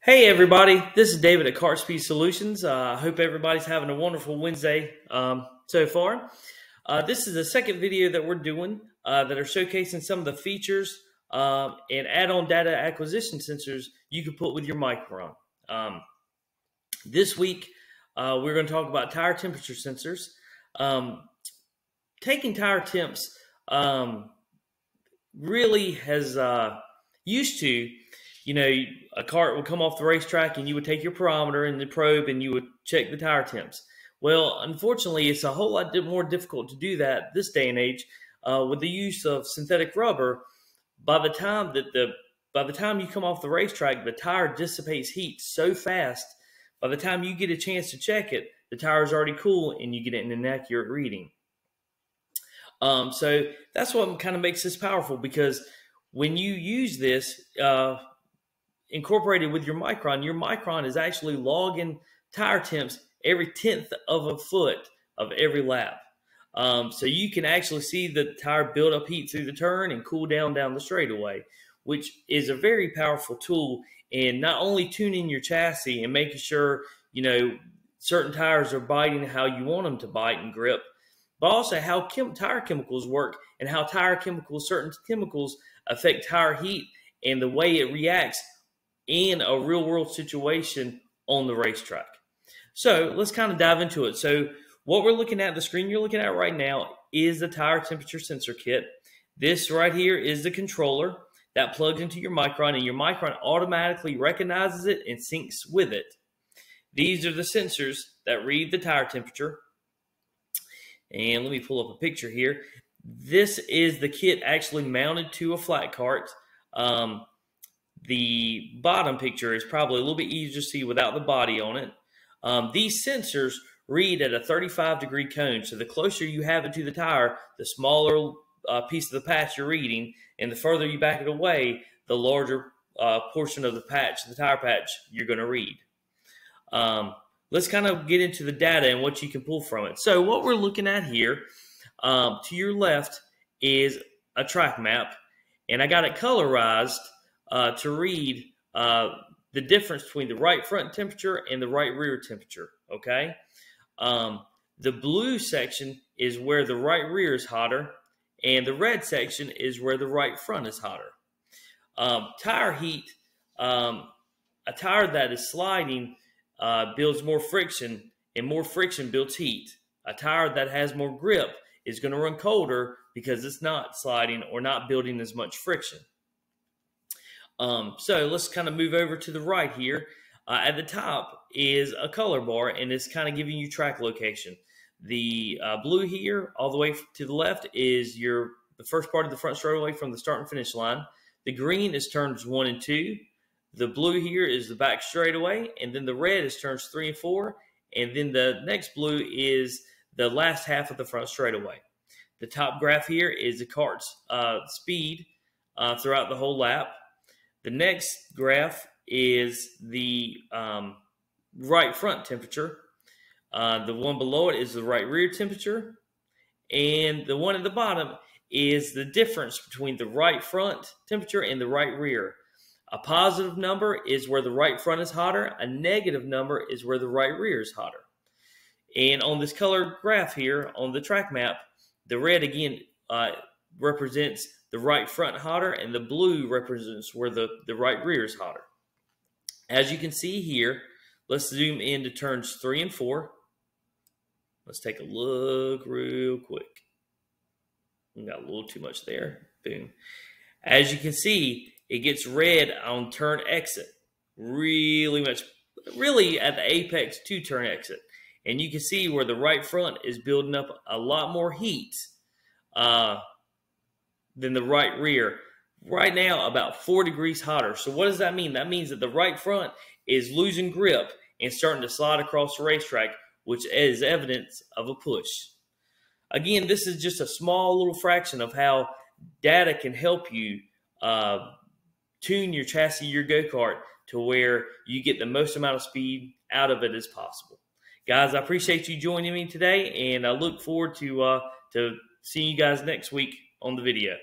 Hey everybody, this is David at KartSpeed Solutions. I hope everybody's having a wonderful Wednesday so far. This is the second video that we're doing that are showcasing some of the features and add-on data acquisition sensors you can put with your Micron. This week, we're going to talk about tire temperature sensors. Taking tire temps really has used to, a cart would come off the racetrack and you would take your perometer and the probe and you would check the tire temps. Well, unfortunately, it's a whole lot more difficult to do that this day and age with the use of synthetic rubber. By the time you come off the racetrack, the tire dissipates heat so fast. By the time you get a chance to check it, the tire is already cool and you get an inaccurate reading. So that's what kind of makes this powerful, because when you use this incorporated with your Micron is actually logging tire temps every 1/10 of a foot of every lap. So you can actually see the tire build up heat through the turn and cool down the straightaway, which is a very powerful tool in not only tuning your chassis and making sure, certain tires are biting how you want them to bite and grip, but also how tire chemicals work and how certain chemicals affect tire heat and the way it reacts in a real world situation on the racetrack. So let's kind of dive into it. So what we're looking at, the screen you're looking at right now, is the tire temperature sensor kit. This right here is the controller that plugs into your Micron, and your Micron automatically recognizes it and syncs with it. These are the sensors that read the tire temperature. And let me pull up a picture here. This is the kit actually mounted to a flat cart. The bottom picture is probably a little bit easier to see without the body on it. These sensors read at a 35-degree cone. So the closer you have it to the tire, the smaller piece of the patch you're reading, and the further you back it away, the larger portion of the tire patch, you're going to read. Let's kind of get into the data and what you can pull from it. So what we're looking at here, to your left, is a track map, and I got it colorized to read the difference between the right front temperature and the right rear temperature, okay? The blue section is where the right rear is hotter, and the red section is where the right front is hotter. Tire heat, a tire that is sliding builds more friction, and more friction builds heat. A tire that has more grip is going to run colder because it's not sliding or not building as much friction. So let's kind of move over to the right here. At the top is a color bar, and it's kind of giving you track location. The blue here, all the way to the left, is the first part of the front straightaway from the start and finish line. The green is turns 1 and 2. The blue here is the back straightaway, and then the red is turns 3 and 4, and then the next blue is the last half of the front straightaway. The top graph here is the cart's speed throughout the whole lap. The next graph is the right front temperature. The one below it is the right rear temperature. And the one at the bottom is the difference between the right front temperature and the right rear. A positive number is where the right front is hotter. A negative number is where the right rear is hotter. And on this color graph here on the track map, the red again represents the right front hotter, and the blue represents where the right rear is hotter. As you can see here, let's zoom in to turns 3 and 4. Let's take a look real quick. We got a little too much there. Boom. As you can see, it gets red on turn exit. Really at the apex to turn exit. And you can see where the right front is building up a lot more heat than the right rear. Right now, about 4 degrees hotter. So what does that mean? That means that the right front is losing grip and starting to slide across the racetrack, which is evidence of a push. Again, this is just a small little fraction of how data can help you tune your chassis, your go-kart, to where you get the most amount of speed out of it as possible. Guys, I appreciate you joining me today, and I look forward to seeing you guys next week on the video.